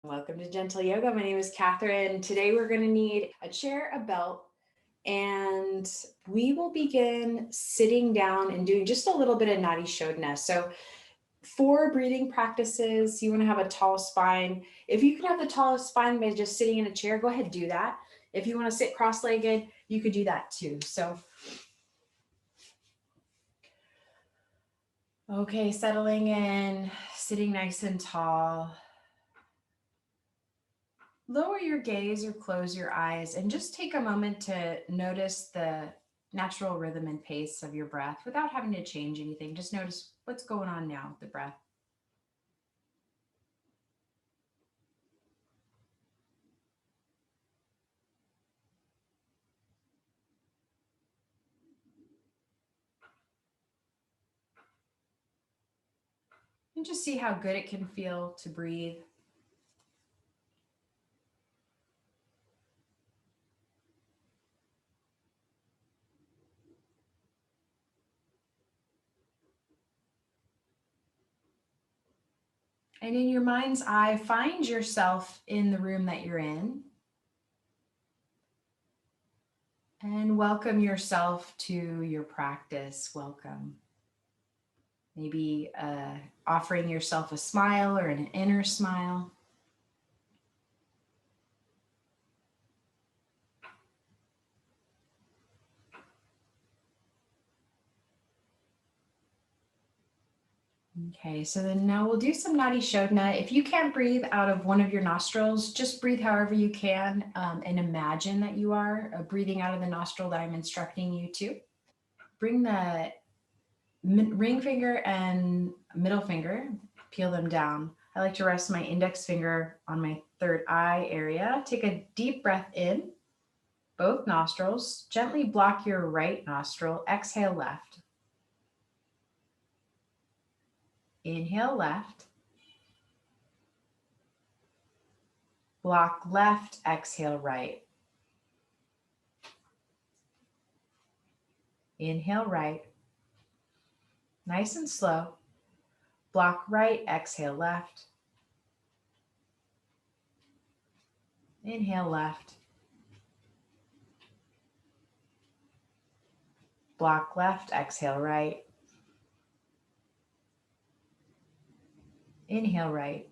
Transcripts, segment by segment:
Welcome to Gentle Yoga. My name is Katherine. Today we're going to need a chair, a belt, and we will begin sitting down and doing just a little bit of Nadi Shodhana. So for breathing practices, you want to have a tall spine. If you can have the tallest spine by just sitting in a chair, go ahead and do that. If you want to sit cross-legged, you could do that too. So, okay, settling in, sitting nice and tall. Lower your gaze or close your eyes and just take a moment to notice the natural rhythm and pace of your breath without having to change anything. Just notice what's going on now with the breath. And just see how good it can feel to breathe. And in your mind's eye, find yourself in the room that you're in. And welcome yourself to your practice. Welcome. Maybe offering yourself a smile or an inner smile. Okay, so then now we'll do some Nadi Shodhana. If you can't breathe out of one of your nostrils, just breathe however you can and imagine that you are breathing out of the nostril that I'm instructing you to. Bring the ring finger and middle finger, peel them down. I like to rest my index finger on my third eye area. Take a deep breath in, both nostrils. Gently block your right nostril. Exhale left. Inhale left. Block left, exhale right. Inhale right. Nice and slow. Block right, exhale left. Inhale left. Block left, exhale right. Inhale right.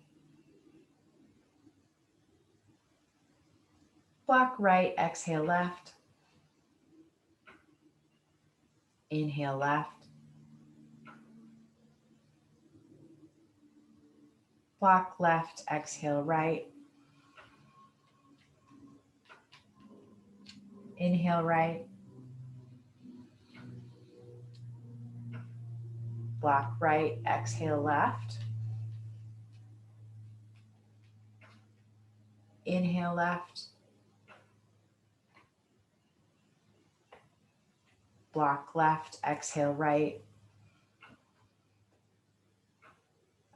Block right, exhale left. Inhale left. Block left, exhale right. Inhale right. Block right, exhale left. Inhale left. Block left, exhale right.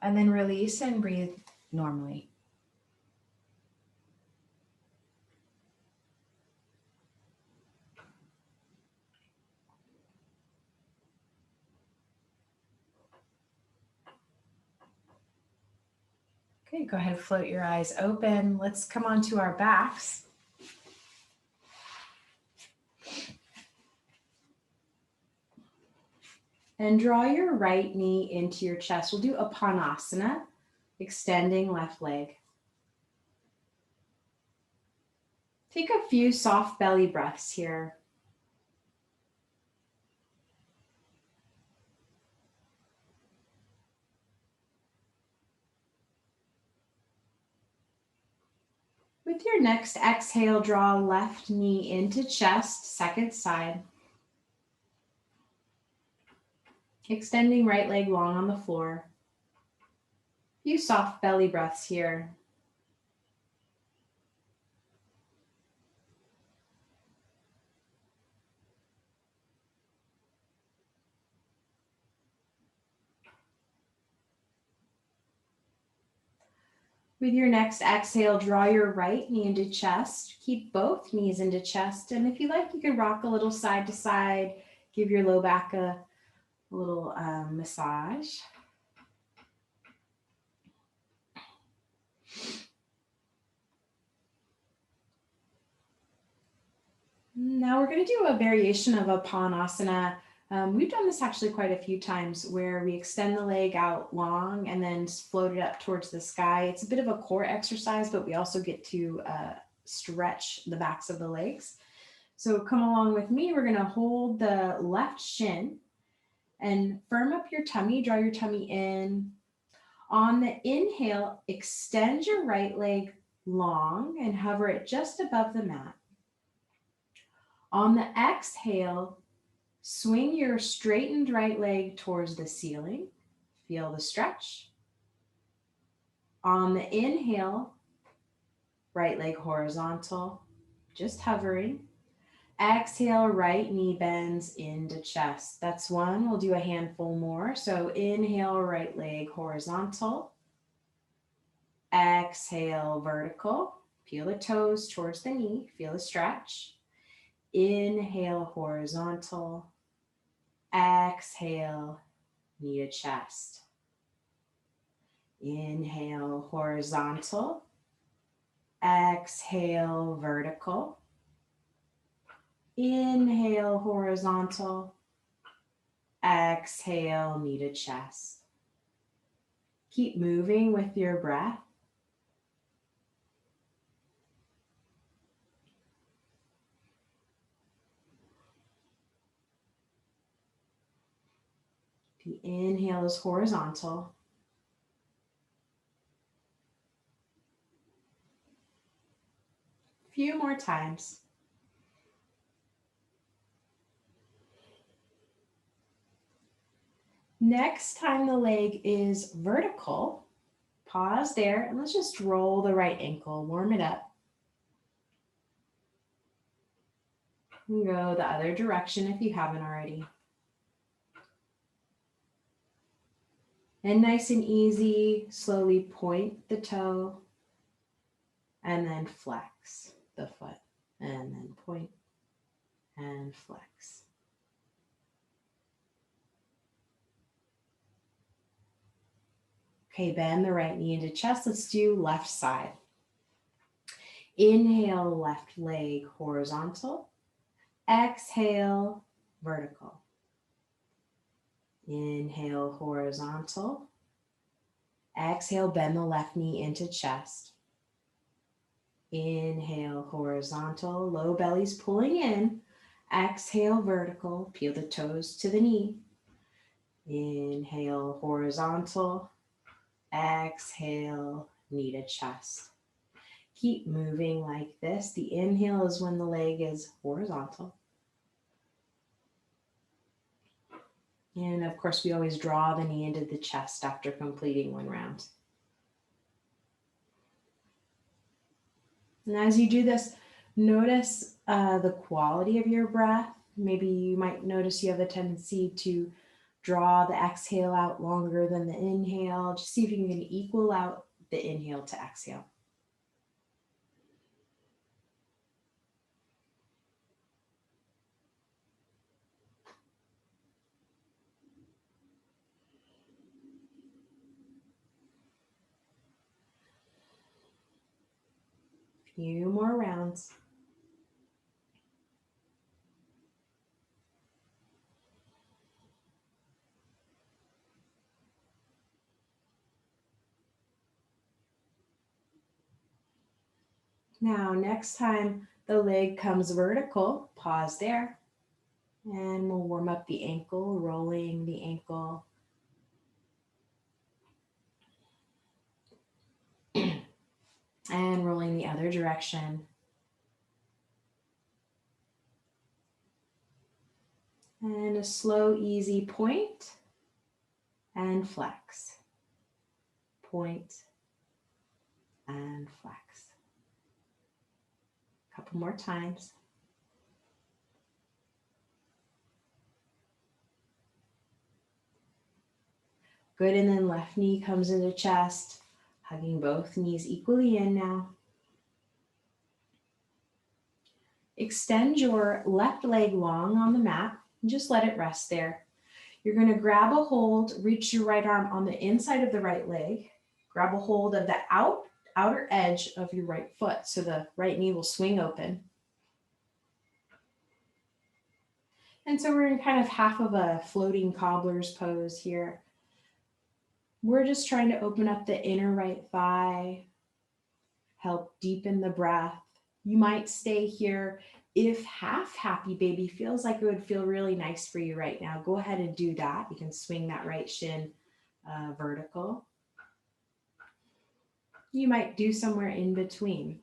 And then release and breathe normally. Okay, go ahead, float your eyes open. Let's come onto our backs. And draw your right knee into your chest. We'll do Apanasana, extending left leg. Take a few soft belly breaths here. With your next exhale, draw left knee into chest, second side. Extending right leg long on the floor. A few soft belly breaths here. With your next exhale, draw your right knee into chest. Keep both knees into chest. And if you like, you can rock a little side to side. Give your low back a little massage. we're going to do a variation of a Padmasana. We've done this actually quite a few times where we extend the leg out long and then float it up towards the sky. It's a bit of a core exercise, but we also get to stretch the backs of the legs. So come along with me. We're going to hold the left shin and firm up your tummy, draw your tummy in. On the inhale, extend your right leg long and hover it just above the mat. On the exhale, swing your straightened right leg towards the ceiling. Feel the stretch. On the inhale, right leg horizontal, just hovering. Exhale, right knee bends into chest. That's one. We'll do a handful more. So inhale, right leg horizontal. Exhale, vertical. Peel the toes towards the knee. Feel the stretch. Inhale, horizontal. Exhale, knee to chest. Inhale, horizontal. Exhale, vertical. Inhale, horizontal. Exhale, knee to chest. Keep moving with your breath. The inhale is horizontal. A few more times. Next time the leg is vertical, pause there and let's just roll the right ankle, warm it up. And go the other direction if you haven't already. And nice and easy, slowly point the toe and then flex the foot and then point and flex. Okay, bend the right knee into chest. Let's do left side. Inhale, left leg horizontal. Exhale, vertical. Inhale, horizontal. Exhale, bend the left knee into chest. Inhale, horizontal. Low belly's pulling in. Exhale, vertical. Peel the toes to the knee. Inhale, horizontal. Exhale, knee to chest. Keep moving like this. The inhale is when the leg is horizontal. And of course, we always draw the knee into the chest after completing one round. And as you do this, notice the quality of your breath. Maybe you might notice you have a tendency to draw the exhale out longer than the inhale. Just see if you can equal out the inhale to exhale. Few more rounds. Now, next time the leg comes vertical, pause there. And we'll warm up the ankle, rolling the ankle. And rolling the other direction. And a slow, easy point and flex. Point and flex. A couple more times. Good, and then left knee comes into chest, hugging both knees equally in now. Extend your left leg long on the mat and just let it rest there. You're going to grab a hold, reach your right arm on the inside of the right leg, grab a hold of the outer edge of your right foot so the right knee will swing open. And so we're in kind of half of a floating cobbler's pose here. We're just trying to open up the inner right thigh, help deepen the breath. You might stay here. If half happy baby feels like it would feel really nice for you right now, go ahead and do that. You can swing that right shin vertical. You might do somewhere in between.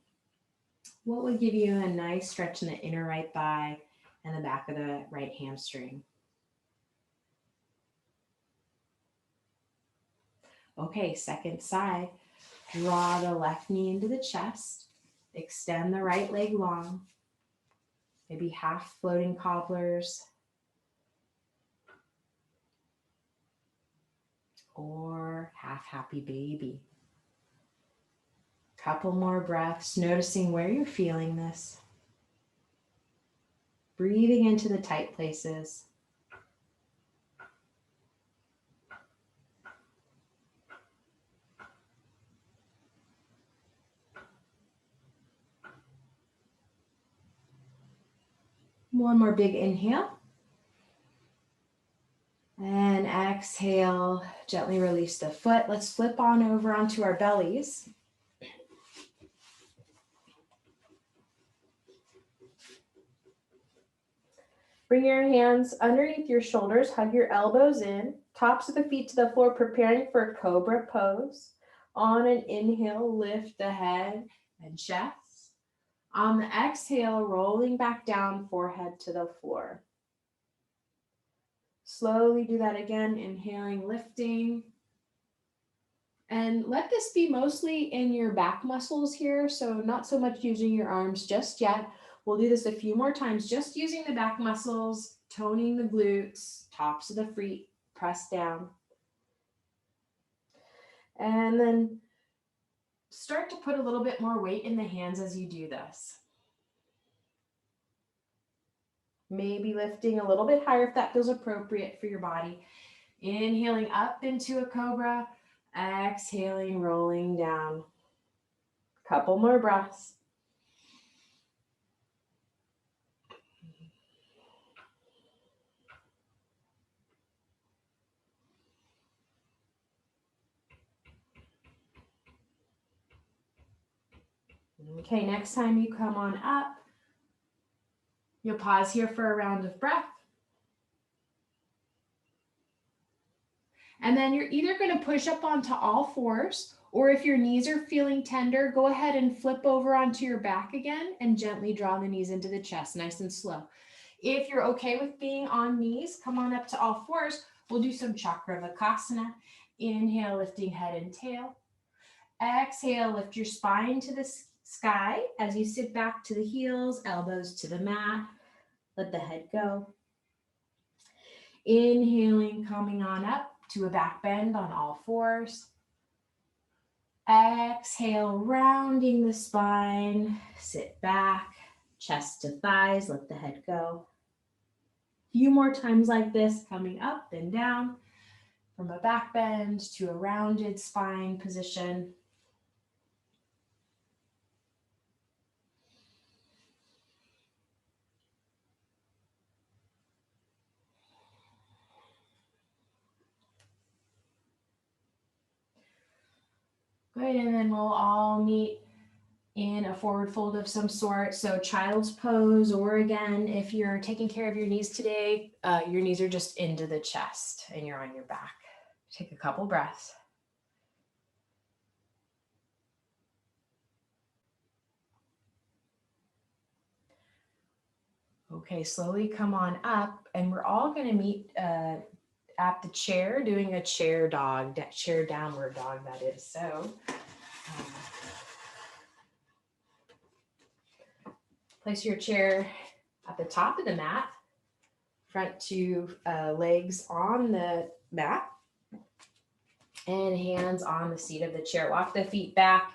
What would give you a nice stretch in the inner right thigh and the back of the right hamstring? Okay, second side. Draw the left knee into the chest. Extend the right leg long. Maybe half floating cobblers. Or half happy baby. Couple more breaths, noticing where you're feeling this. Breathing into the tight places. One more big inhale. And exhale, gently release the foot. Let's flip on over onto our bellies. Bring your hands underneath your shoulders, hug your elbows in, tops of the feet to the floor, preparing for cobra pose. On an inhale, lift the head and chest. On the exhale, rolling back down, forehead to the floor. Slowly do that again, inhaling, lifting. And let this be mostly in your back muscles here, so not so much using your arms just yet. We'll do this a few more times, just using the back muscles, toning the glutes, tops of the feet, press down. And then start to put a little bit more weight in the hands as you do this. Maybe lifting a little bit higher if that feels appropriate for your body. Inhaling up into a cobra, exhaling, rolling down. Couple more breaths. Okay, next time you come on up, you'll pause here for a round of breath. And then you're either going to push up onto all fours, or if your knees are feeling tender, go ahead and flip over onto your back again and gently draw the knees into the chest, nice and slow. If you're okay with being on knees, come on up to all fours. We'll do some Chakravakasana. Inhale, lifting head and tail. Exhale, lift your spine to the sky as you sit back to the heels, elbows to the mat. Let the head go. Inhaling, coming on up to a back bend on all fours. Exhale, rounding the spine, sit back, chest to thighs, let the head go. A few more times like this, coming up and down from a back bend to a rounded spine position. Good, and then we'll all meet in a forward fold of some sort. So child's pose, or again, if you're taking care of your knees today, your knees are just into the chest and you're on your back. Take a couple breaths. Okay, slowly come on up, and we're all going to meet at the chair, doing a chair dog, chair downward dog, that is. So place your chair at the top of the mat, front two legs on the mat, and hands on the seat of the chair. Walk the feet back,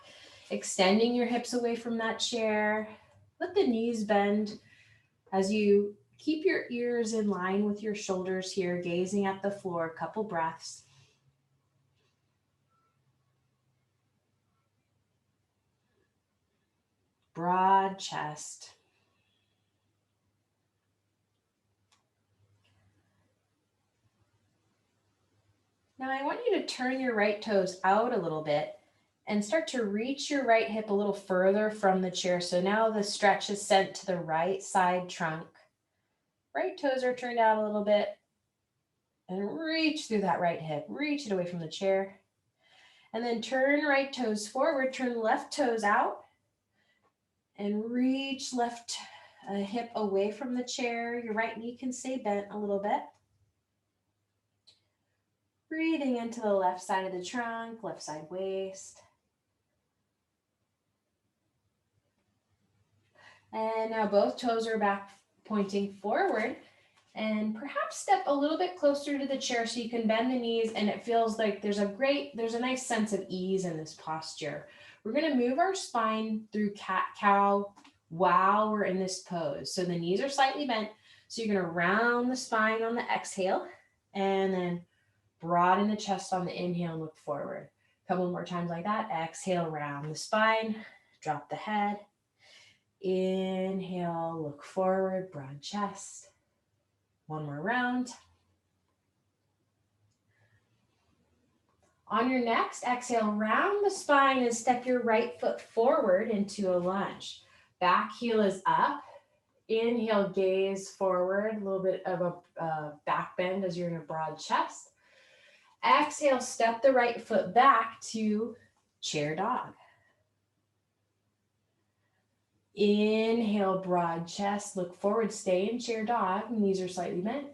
extending your hips away from that chair. Let the knees bend as you keep your ears in line with your shoulders here, gazing at the floor. A couple breaths. Broad chest. Now I want you to turn your right toes out a little bit and start to reach your right hip a little further from the chair. So now the stretch is sent to the right side trunk. Right toes are turned out a little bit and reach through that right hip. Reach it away from the chair. And then turn right toes forward, turn left toes out and reach left hip away from the chair. Your right knee can stay bent a little bit. Breathing into the left side of the trunk, left side waist. And now both toes are back pointing forward. And perhaps step a little bit closer to the chair so you can bend the knees and it feels like there's a nice sense of ease in this posture. We're going to move our spine through cat-cow while we're in this pose. So the knees are slightly bent. So you're going to round the spine on the exhale and then broaden the chest on the inhale and look forward. A couple more times like that. Exhale, round the spine, drop the head. Inhale, look forward, broad chest. One more round. On your next exhale, round the spine and step your right foot forward into a lunge. Back heel is up. Inhale, gaze forward, a little bit of a back bend as you're in a broad chest. Exhale, step the right foot back to chair dog. Inhale, broad chest, look forward, stay in chair dog, knees are slightly bent.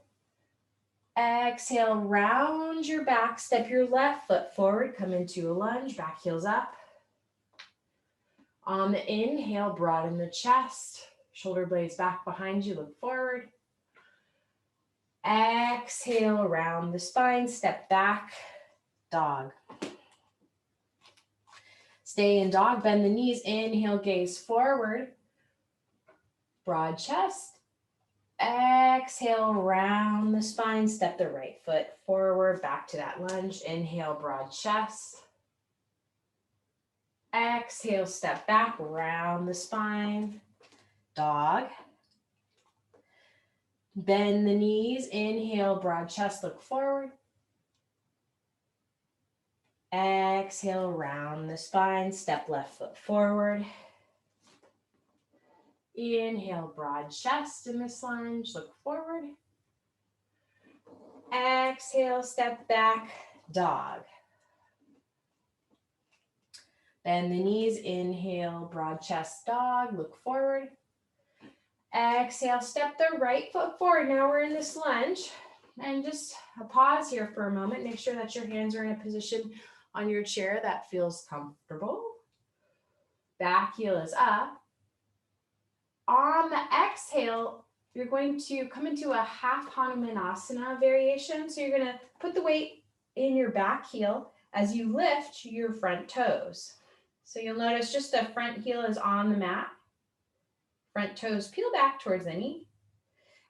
Exhale, round your back, step your left foot forward, come into a lunge, back heels up. On the inhale, broaden the chest, shoulder blades back behind you, look forward. Exhale, round the spine, step back, dog. Stay in dog, bend the knees, inhale, gaze forward, broad chest. Exhale, round the spine, step the right foot forward, back to that lunge. Inhale, broad chest. Exhale, step back, round the spine, dog. Bend the knees, inhale, broad chest, look forward. Exhale, round the spine, step left foot forward. Inhale, broad chest in this lunge, look forward. Exhale, step back, dog. Bend the knees, inhale, broad chest, dog, look forward. Exhale, step the right foot forward. Now we're in this lunge. And just a pause here for a moment. Make sure that your hands are in a position on your chair that feels comfortable. Back heel is up. On the exhale, you're going to come into a half Hanumanasana variation. So you're going to put the weight in your back heel as you lift your front toes. So you'll notice just the front heel is on the mat. Front toes peel back towards the knee.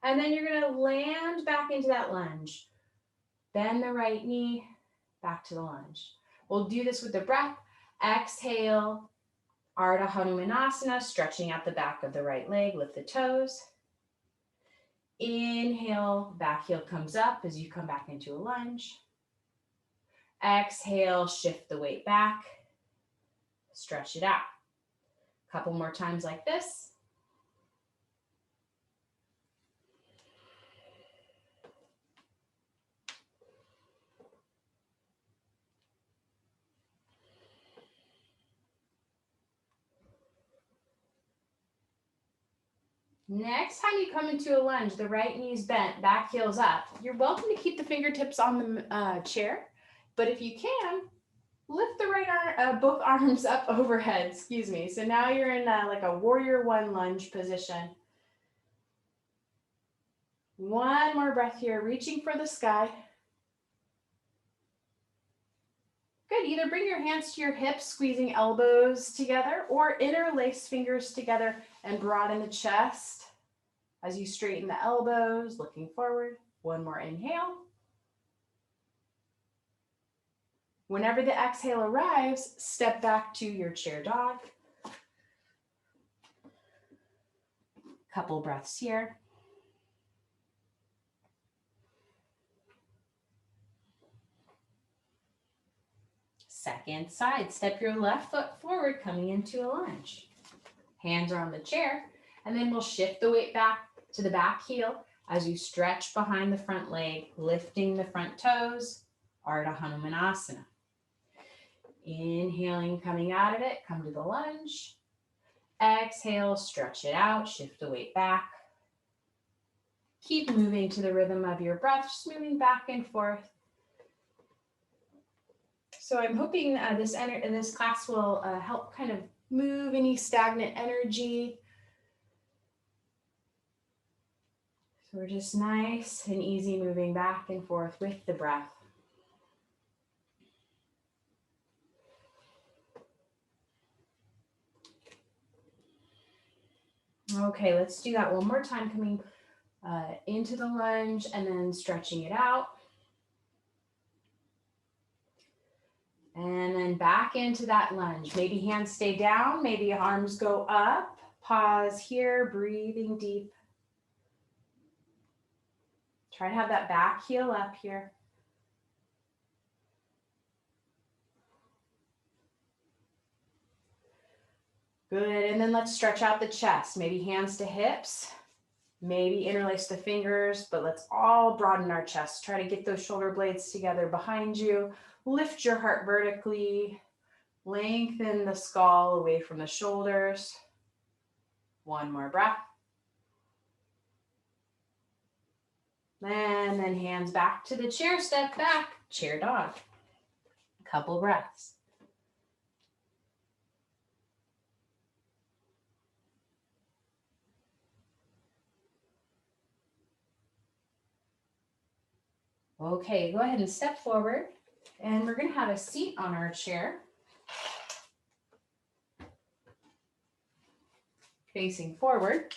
And then you're going to land back into that lunge. Bend the right knee, back to the lunge. We'll do this with the breath. Exhale, Ardha Hanumanasana, stretching out the back of the right leg, lift the toes. Inhale, back heel comes up as you come back into a lunge. Exhale, shift the weight back, stretch it out. A couple more times like this. Next time you come into a lunge, the right knee's bent, back heel's up. You're welcome to keep the fingertips on the chair, but if you can, lift the right arm, both arms up overhead, excuse me. So now you're in like a warrior one lunge position. One more breath here, reaching for the sky. Good, either bring your hands to your hips, squeezing elbows together, or interlace fingers together and broaden the chest as you straighten the elbows, looking forward. One more inhale. Whenever the exhale arrives, step back to your chair dog. Couple breaths here. Second side, step your left foot forward, coming into a lunge. Hands are on the chair, and then we'll shift the weight back to the back heel as you stretch behind the front leg, lifting the front toes, Ardha Hanumanasana. Inhaling, coming out of it, come to the lunge. Exhale, stretch it out, shift the weight back. Keep moving to the rhythm of your breath, just moving back and forth. So I'm hoping this class will help kind of move any stagnant energy. So we're just nice and easy moving back and forth with the breath. Okay, let's do that one more time, coming into the lunge and then stretching it out. And then back into that lunge. Maybe hands stay down, maybe arms go up. Pause here, breathing deep. Try to have that back heel up here. Good, and then let's stretch out the chest. Maybe hands to hips, maybe interlace the fingers, but let's all broaden our chest. Try to get those shoulder blades together behind you. Lift your heart vertically. Lengthen the skull away from the shoulders. One more breath. And then hands back to the chair, step back, chair dog. A couple breaths. Okay, go ahead and step forward, and we're going to have a seat on our chair. Facing forward.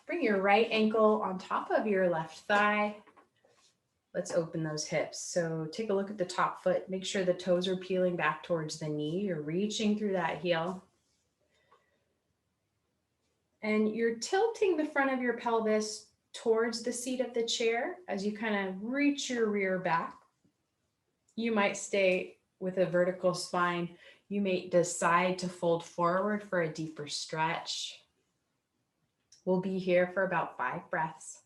Bring your right ankle on top of your left thigh. Let's open those hips. So take a look at the top foot. Make sure the toes are peeling back towards the knee. You're reaching through that heel. And you're tilting the front of your pelvis towards the seat of the chair as you kind of reach your rear back. You might stay with a vertical spine. You may decide to fold forward for a deeper stretch. We'll be here for about 5 breaths.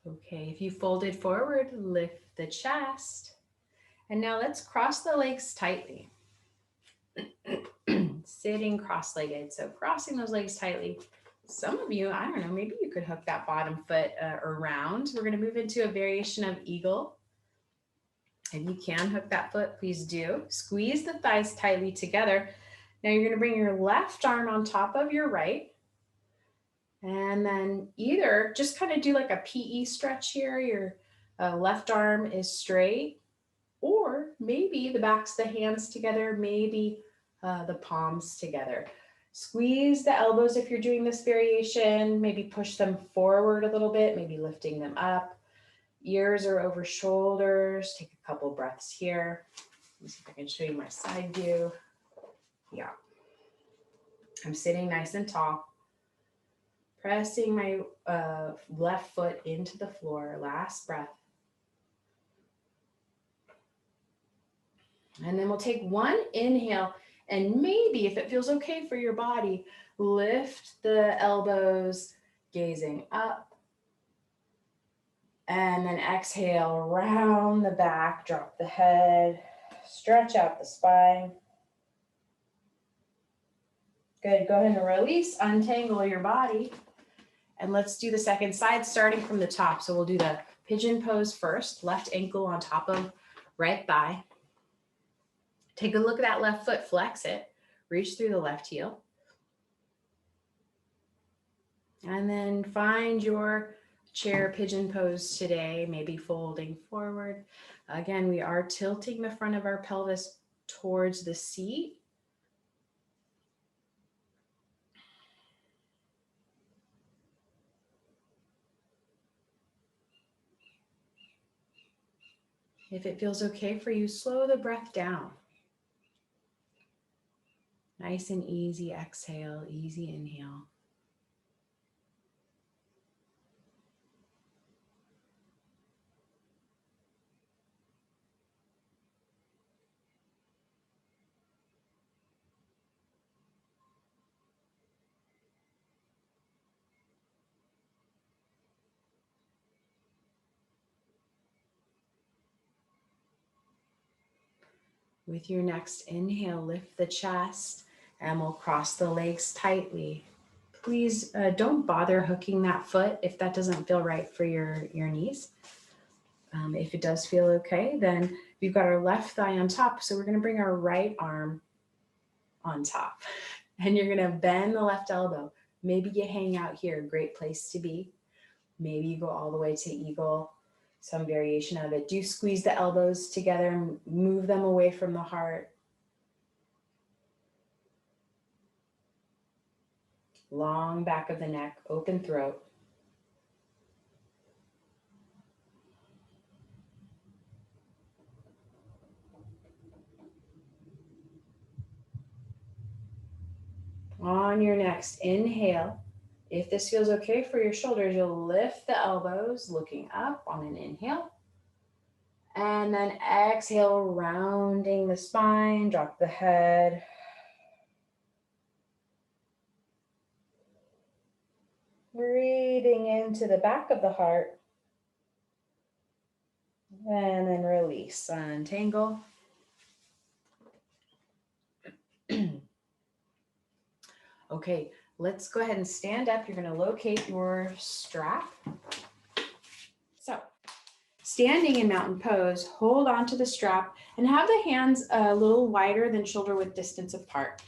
Okay, if you folded forward, lift the chest. And now let's cross the legs tightly. Sitting cross-legged, so crossing those legs tightly. Some of you, I don't know, maybe you could hook that bottom foot around. We're going to move into a variation of eagle. If you can hook that foot, please do. Squeeze the thighs tightly together. Now you're going to bring your left arm on top of your right. And then either just kind of do like a PE stretch here. Your left arm is straight, or maybe the backs of the hands together, maybe the palms together. Squeeze the elbows if you're doing this variation. Maybe push them forward a little bit, maybe lifting them up. Ears are over shoulders. Take a couple breaths here. Let me see if I can show you my side view. Yeah. I'm sitting nice and tall. Pressing my left foot into the floor. Last breath. And then we'll take one inhale, and maybe if it feels okay for your body, lift the elbows, gazing up. And then exhale, round the back, drop the head, stretch out the spine. Good, go ahead and release, untangle your body. And let's do the second side, starting from the top. So we'll do the pigeon pose first, left ankle on top of right thigh. Take a look at that left foot, flex it, reach through the left heel. And then find your chair pigeon pose today, maybe folding forward. Again, we are tilting the front of our pelvis towards the seat. If it feels okay for you, slow the breath down. Nice and easy exhale, easy inhale. With your next inhale, lift the chest and we'll cross the legs tightly. Please don't bother hooking that foot if that doesn't feel right for your knees. If it does feel okay, then we've got our left thigh on top. So we're going to bring our right arm on top and you're going to bend the left elbow. Maybe you hang out here, great place to be. Maybe you go all the way to eagle, some variation of it. Do squeeze the elbows together and move them away from the heart. Long back of the neck, open throat. On your next inhale, if this feels okay for your shoulders, you'll lift the elbows, looking up on an inhale. And then exhale, rounding the spine, drop the head. Breathing into the back of the heart. And then release, untangle. Okay, let's go ahead and stand up. You're going to locate your strap. So, standing in mountain pose, hold on to the strap and have the hands a little wider than shoulder width distance apart.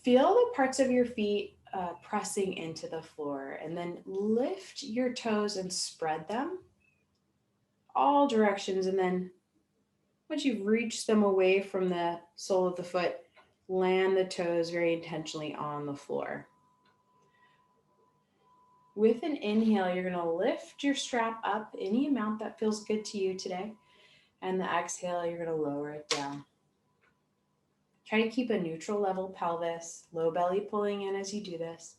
Feel the parts of your feet pressing into the floor, and then lift your toes and spread them all directions. And then once you've reached them away from the sole of the foot, land the toes very intentionally on the floor. With an inhale, you're going to lift your strap up any amount that feels good to you today. And the exhale, you're going to lower it down. Try to keep a neutral level pelvis, low belly pulling in as you do this.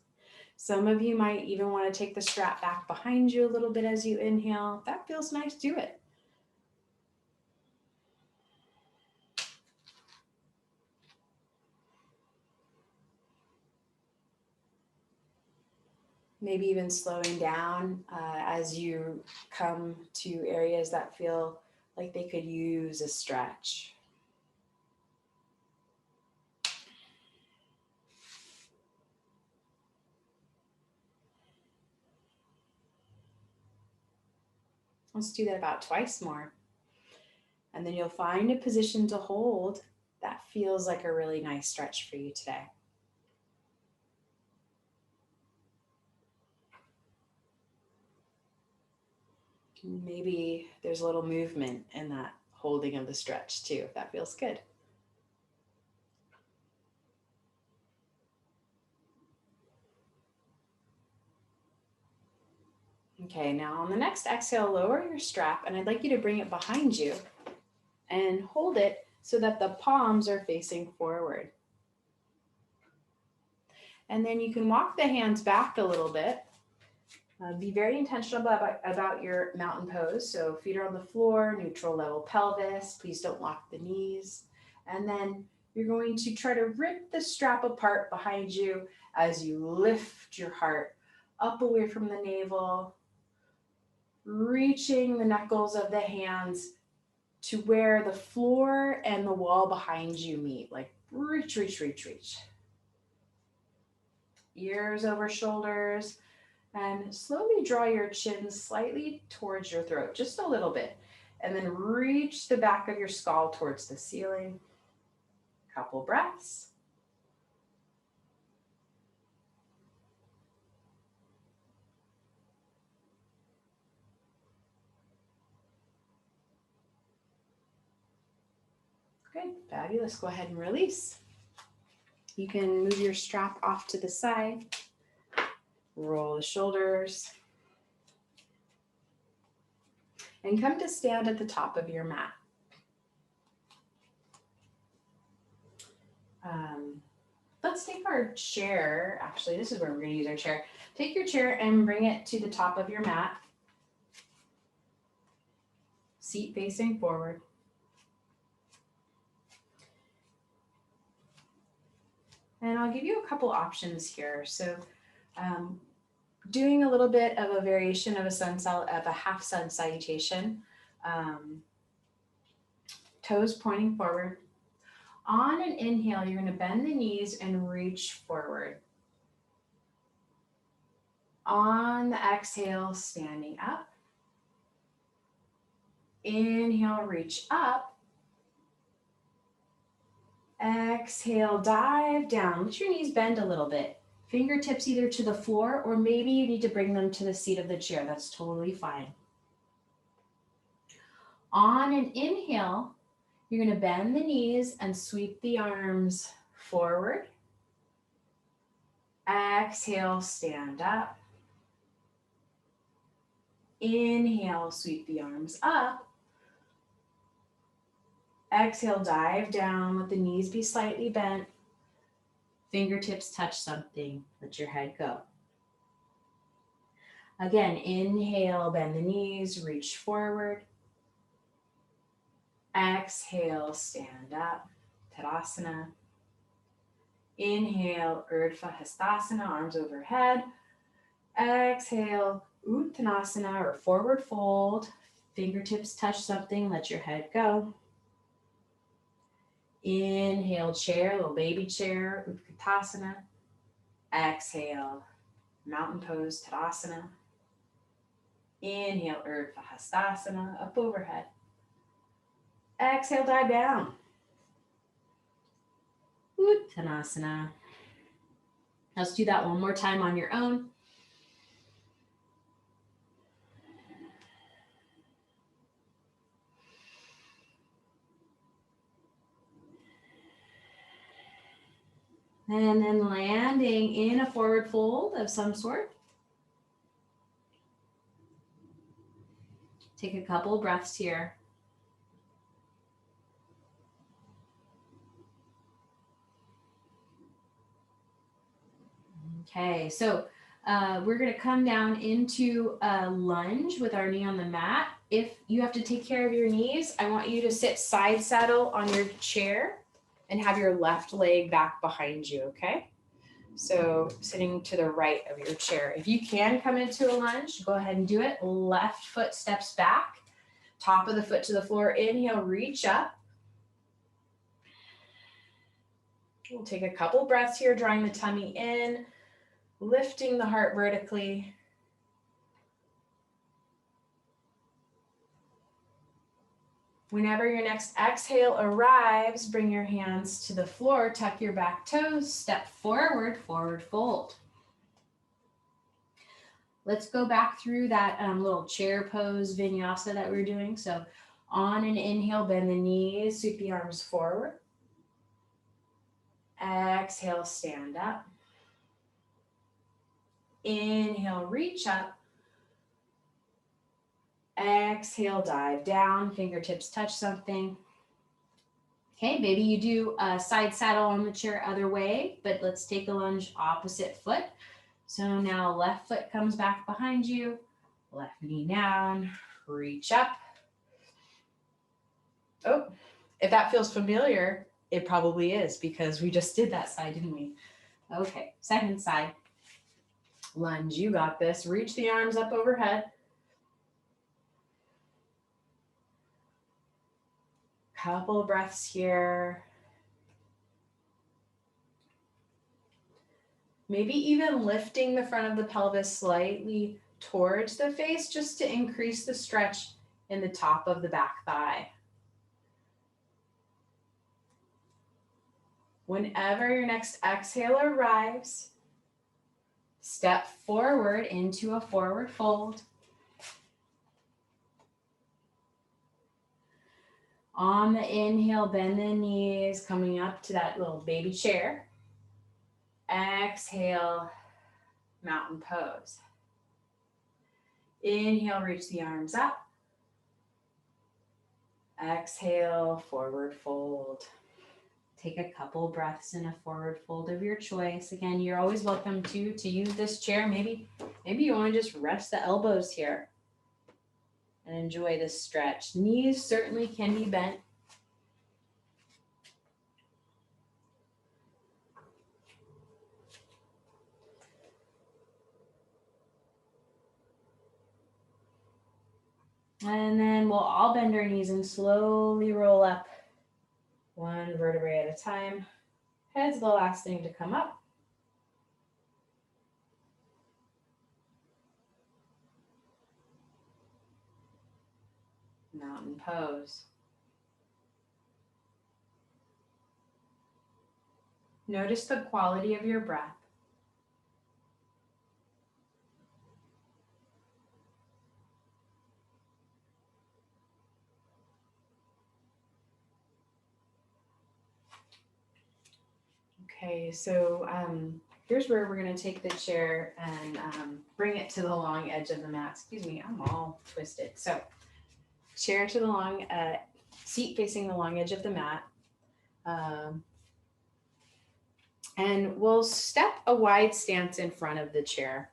Some of you might even want to take the strap back behind you a little bit as you inhale. If that feels nice, do it. Maybe even slowing down as you come to areas that feel like they could use a stretch. Let's do that about twice more. And then you'll find a position to hold that feels like a really nice stretch for you today. Maybe there's a little movement in that holding of the stretch too, if that feels good. Okay, now on the next exhale, lower your strap, and I'd like you to bring it behind you and hold it so that the palms are facing forward. And then you can walk the hands back a little bit. Be very intentional about your mountain pose. So feet are on the floor, neutral level pelvis. Please don't lock the knees. And then you're going to try to rip the strap apart behind you as you lift your heart up away from the navel, reaching the knuckles of the hands to where the floor and the wall behind you meet. Like reach, reach, reach, reach. Ears over shoulders. And slowly draw your chin slightly towards your throat, just a little bit. And then reach the back of your skull towards the ceiling. Couple breaths. Good, fabulous. Go ahead and release. You can move your strap off to the side, roll the shoulders, and come to stand at the top of your mat. Let's take our chair. Actually, this is where we're going to use our chair. Take your chair and bring it to the top of your mat. Seat facing forward. And I'll give you a couple options here. So doing a little bit of a variation of a half sun salutation. Toes pointing forward. On an inhale, you're going to bend the knees and reach forward. On the exhale, standing up. Inhale, reach up. Exhale, dive down. Let your knees bend a little bit. Fingertips either to the floor or maybe you need to bring them to the seat of the chair. That's totally fine. On an inhale, you're going to bend the knees and sweep the arms forward. Exhale, stand up. Inhale, sweep the arms up. Exhale, dive down. Let the knees be slightly bent. Fingertips touch something. Let your head go. Again, inhale, bend the knees, reach forward. Exhale, stand up, Tadasana. Inhale, Urdhva Hastasana, arms overhead. Exhale, Uttanasana or forward fold. Fingertips touch something, let your head go. Inhale, chair, little baby chair, Utkatasana. Exhale, mountain pose, Tadasana. Inhale, Urdhva Hastasana, up overhead. Exhale, dive down. Uttanasana. Let's do that one more time on your own. And then landing in a forward fold of some sort. Take a couple of breaths here. Okay, so we're going to come down into a lunge with our knee on the mat. If you have to take care of your knees, I want you to sit side saddle on your chair and have your left leg back behind you, okay? So sitting to the right of your chair. If you can come into a lunge, go ahead and do it. Left foot steps back, top of the foot to the floor. Inhale, reach up. We'll take a couple breaths here, drawing the tummy in, lifting the heart vertically. Whenever your next exhale arrives, bring your hands to the floor, tuck your back toes, step forward, forward fold. Let's go back through that little chair pose vinyasa that we were doing. So on an inhale, bend the knees, sweep the arms forward. Exhale, stand up. Inhale, reach up. Exhale, dive down, fingertips touch something. Okay, maybe you do a side saddle on the chair other way, but let's take a lunge opposite foot. So now left foot comes back behind you, left knee down, reach up. Oh, if that feels familiar, it probably is because we just did that side, didn't we? Okay, second side. Lunge, you got this. Reach the arms up overhead. Couple of breaths here. Maybe even lifting the front of the pelvis slightly towards the face just to increase the stretch in the top of the back thigh. Whenever your next exhale arrives, step forward into a forward fold. On the inhale, bend the knees, coming up to that little baby chair. Exhale, mountain pose. Inhale, reach the arms up. Exhale, forward fold. Take a couple breaths in a forward fold of your choice. Again, you're always welcome to use this chair. Maybe you want to just rest the elbows here and enjoy this stretch. Knees certainly can be bent. And then we'll all bend our knees and slowly roll up one vertebrae at a time. Head's the last thing to come up. Mountain pose. Notice the quality of your breath. Okay, so here's where we're going to take the chair and bring it to the long edge of the mat. Excuse me, I'm all twisted. So chair to the long, seat facing the long edge of the mat. And we'll step a wide stance in front of the chair.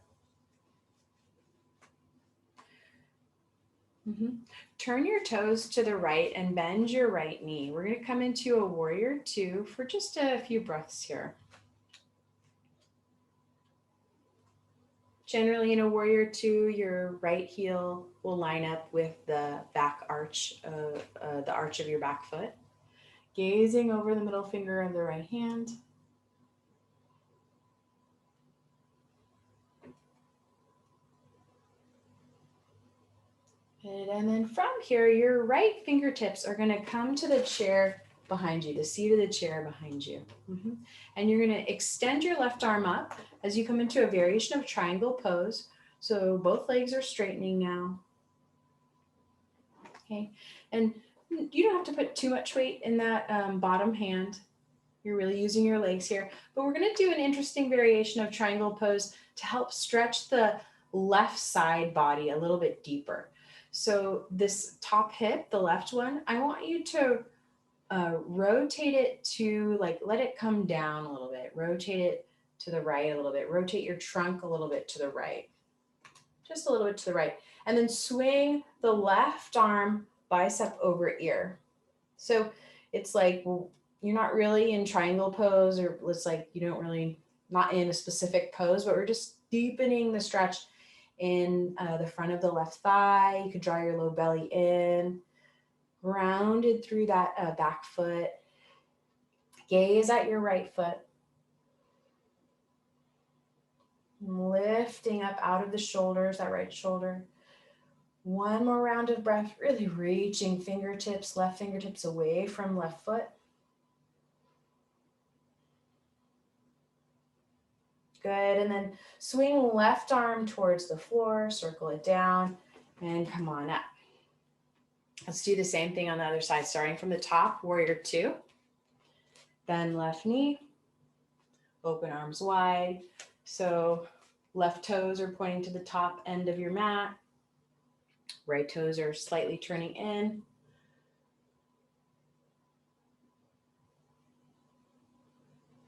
Turn your toes to the right and bend your right knee. We're going to come into a warrior two for just a few breaths here. Generally in a warrior two, your right heel will line up with the back arch, the arch of your back foot. Gazing over the middle finger of the right hand. And then from here, your right fingertips are going to come to the chair behind you, the seat of the chair behind you. And you're going to extend your left arm up as you come into a variation of triangle pose. So both legs are straightening now. Okay, and you don't have to put too much weight in that bottom hand. You're really using your legs here. But we're going to do an interesting variation of triangle pose to help stretch the left side body a little bit deeper. So this top hip, the left one, I want you to rotate it to, like, let it come down a little bit. Rotate it to the right a little bit. Rotate your trunk a little bit to the right. Just a little bit to the right. And then swing the left arm bicep over ear. So it's like, well, you're not really in triangle pose, or it's like you don't really, not in a specific pose, but we're just deepening the stretch in the front of the left thigh. You could draw your low belly in, grounded through that back foot. Gaze at your right foot. Lifting up out of the shoulders, that right shoulder. One more round of breath, really reaching fingertips, left fingertips away from left foot. Good, and then swing left arm towards the floor, circle it down, and come on up. Let's do the same thing on the other side, starting from the top, warrior two. Bend left knee, open arms wide. So left toes are pointing to the top end of your mat. Right toes are slightly turning in.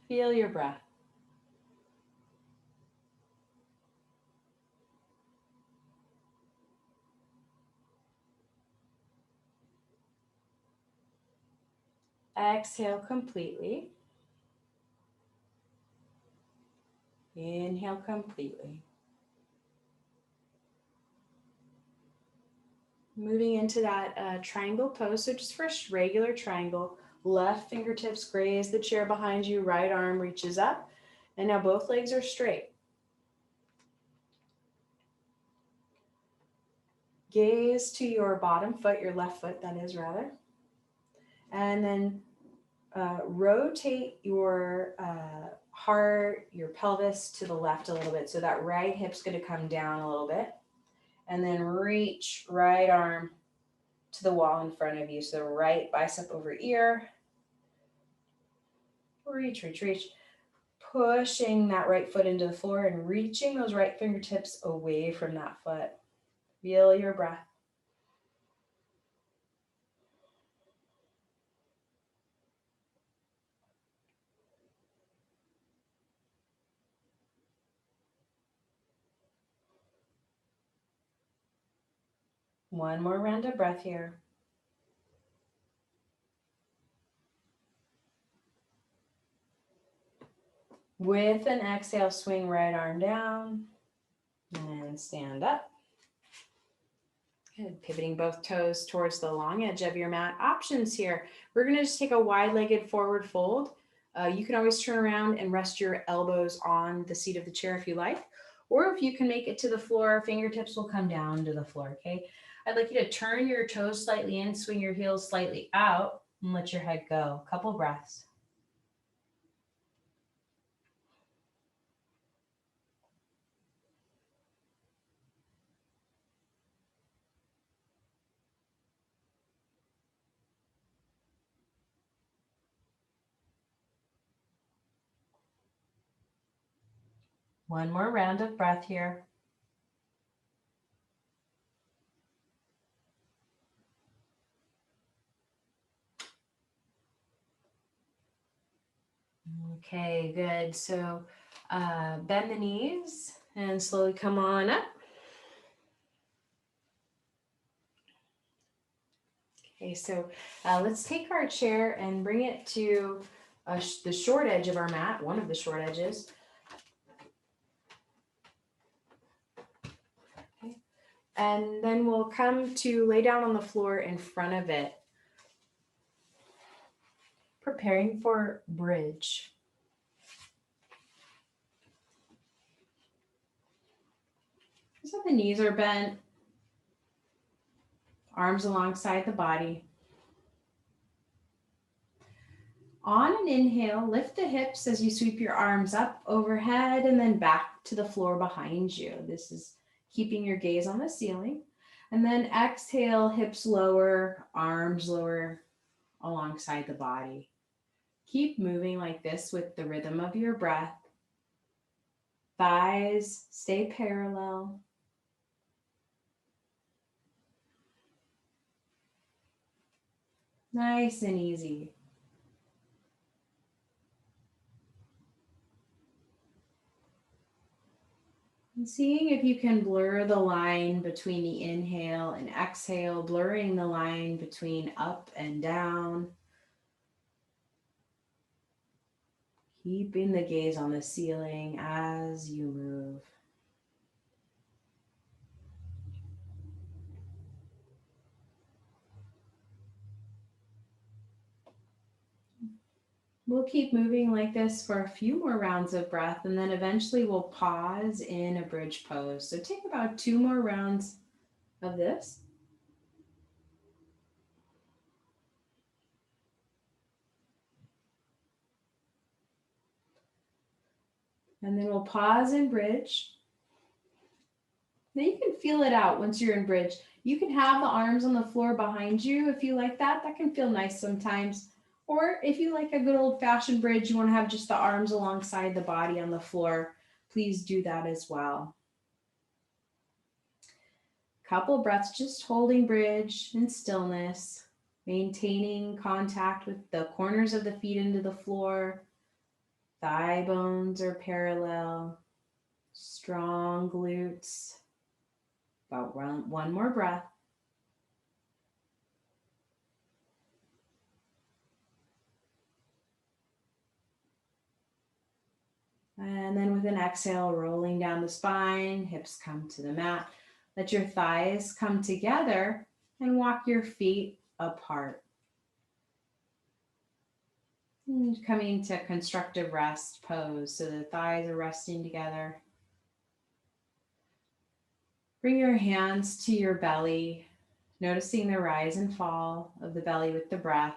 Feel your breath. Exhale completely. Inhale completely. Moving into that triangle pose. So just first regular triangle, left fingertips graze the chair behind you, right arm reaches up, and now both legs are straight. Gaze to your bottom foot, your left foot that is rather, and then rotate your heart, your pelvis to the left a little bit. So that right hip's going to come down a little bit, and then reach right arm to the wall in front of you. So right bicep over ear. Reach, reach, reach. Pushing that right foot into the floor and reaching those right fingertips away from that foot. Feel your breath. One more round of breath here. With an exhale, swing right arm down and stand up. Good. Pivoting both toes towards the long edge of your mat. Options here. We're going to just take a wide-legged forward fold. You can always turn around and rest your elbows on the seat of the chair if you like. Or if you can make it to the floor, fingertips will come down to the floor, okay? I'd like you to turn your toes slightly in, swing your heels slightly out, and let your head go. Couple breaths. One more round of breath here. Okay, good. So bend the knees and slowly come on up. Okay, so let's take our chair and bring it to the short edge of our mat, one of the short edges. Okay. And then we'll come to lay down on the floor in front of it, preparing for bridge. So the knees are bent, arms alongside the body. On an inhale, lift the hips as you sweep your arms up overhead and then back to the floor behind you. This is keeping your gaze on the ceiling. And then exhale, hips lower, arms lower alongside the body. Keep moving like this with the rhythm of your breath. Thighs stay parallel. Nice and easy. And seeing if you can blur the line between the inhale and exhale, blurring the line between up and down. Keeping the gaze on the ceiling as you move. We'll keep moving like this for a few more rounds of breath, and then eventually we'll pause in a bridge pose. So take about 2 more rounds of this. And then we'll pause in bridge. Then you can feel it out once you're in bridge. You can have the arms on the floor behind you if you like that. That can feel nice sometimes. Or if you like a good old-fashioned bridge, you want to have just the arms alongside the body on the floor, please do that as well. Couple breaths, just holding bridge in stillness, maintaining contact with the corners of the feet into the floor. Thigh bones are parallel, strong glutes. About one more breath. And then with an exhale, rolling down the spine, hips come to the mat. Let your thighs come together and walk your feet apart. And coming to constructive rest pose, so the thighs are resting together. Bring your hands to your belly, noticing the rise and fall of the belly with the breath.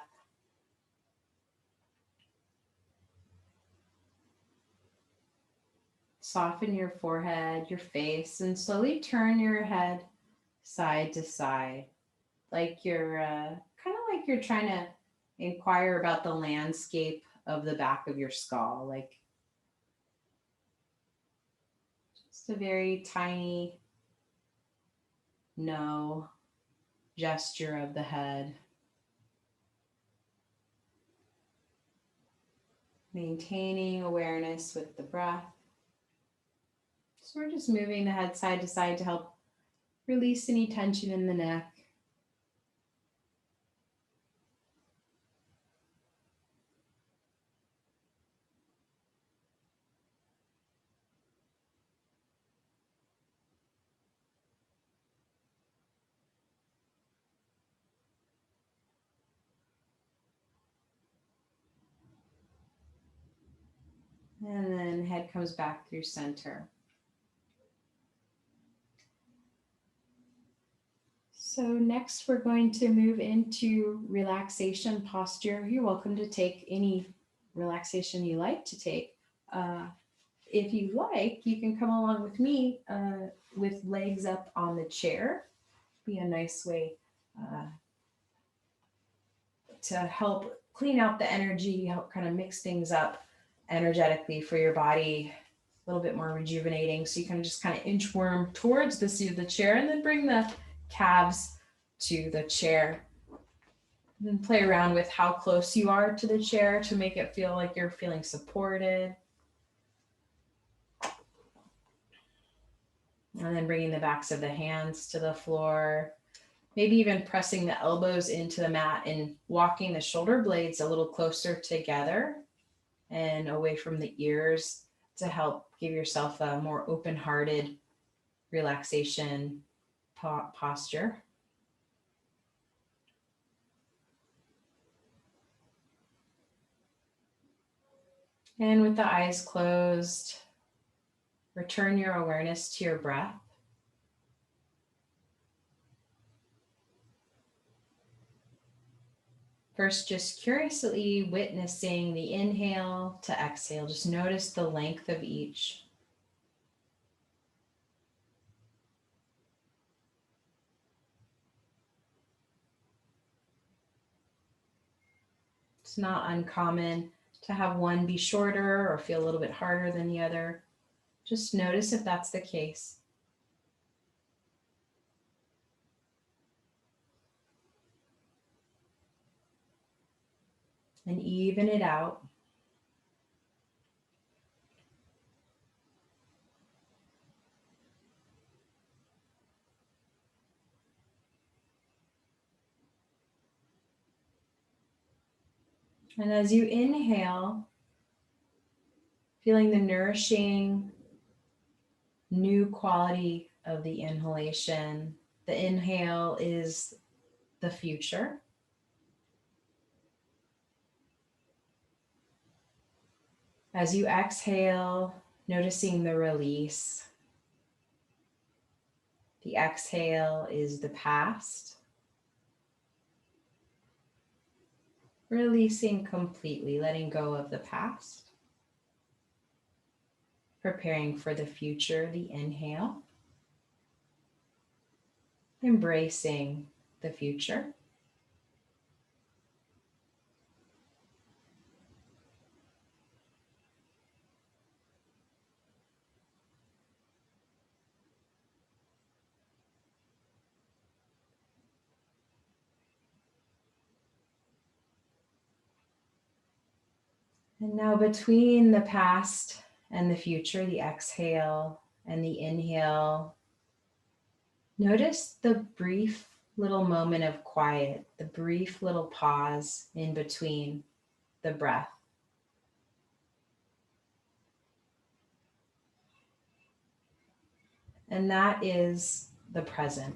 Soften your forehead, your face, and slowly turn your head side to side. like you're kind of like you're trying to inquire about the landscape of the back of your skull, like just a very tiny no gesture of the head. Maintaining awareness with the breath. So we're just moving the head side to side to help release any tension in the neck. And then head comes back through center. So next we're going to move into relaxation posture. You're welcome to take any relaxation you like to take. If you like, you can come along with me with legs up on the chair. Be a nice way to help clean out the energy, help kind of mix things up energetically for your body, a little bit more rejuvenating. So you can just kind of inchworm towards the seat of the chair and then bring the calves to the chair. And then play around with how close you are to the chair to make it feel like you're feeling supported. And then bringing the backs of the hands to the floor. Maybe even pressing the elbows into the mat and walking the shoulder blades a little closer together and away from the ears to help give yourself a more open-hearted relaxation posture. And with the eyes closed, return your awareness to your breath. First, just curiously witnessing the inhale to exhale. Just notice the length of each. It's not uncommon to have one be shorter or feel a little bit harder than the other. Just notice if that's the case. And even it out. And as you inhale, feeling the nourishing new quality of the inhalation. The inhale is the future. As you exhale, noticing the release. The exhale is the past. Releasing completely, letting go of the past. Preparing for the future, the inhale. Embracing the future. And now between the past and the future, the exhale and the inhale, notice the brief little moment of quiet, the brief little pause in between the breath. And that is the present.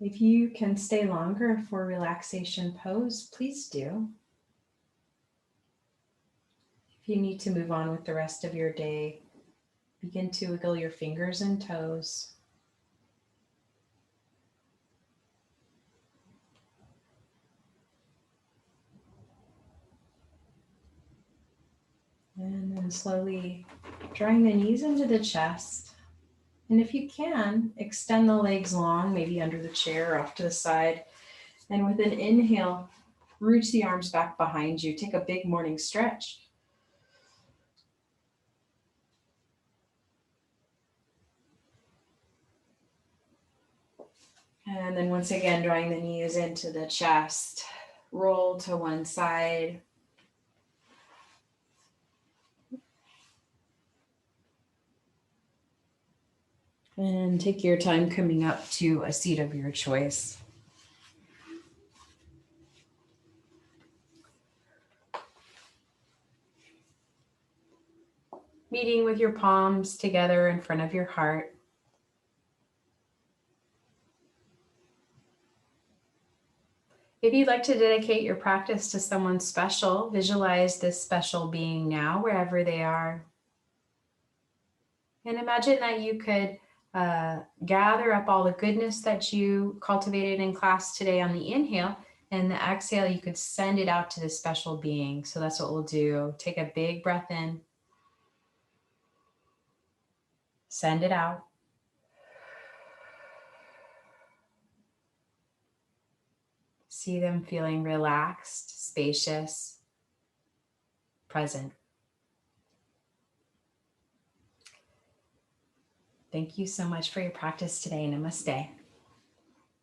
If you can stay longer for relaxation pose, please do. If you need to move on with the rest of your day, begin to wiggle your fingers and toes. And then slowly drawing the knees into the chest. And if you can, extend the legs long, maybe under the chair or off to the side. And with an inhale, reach the arms back behind you. Take a big morning stretch. And then once again, drawing the knees into the chest. Roll to one side. And take your time coming up to a seat of your choice. Meeting with your palms together in front of your heart. If you'd like to dedicate your practice to someone special, visualize this special being now, wherever they are. And imagine that you could gather up all the goodness that you cultivated in class today on the inhale, and the exhale, you could send it out to this special being. So that's what we'll do. Take a big breath in. Send it out. See them feeling relaxed, spacious, present. Thank you so much for your practice today. Namaste.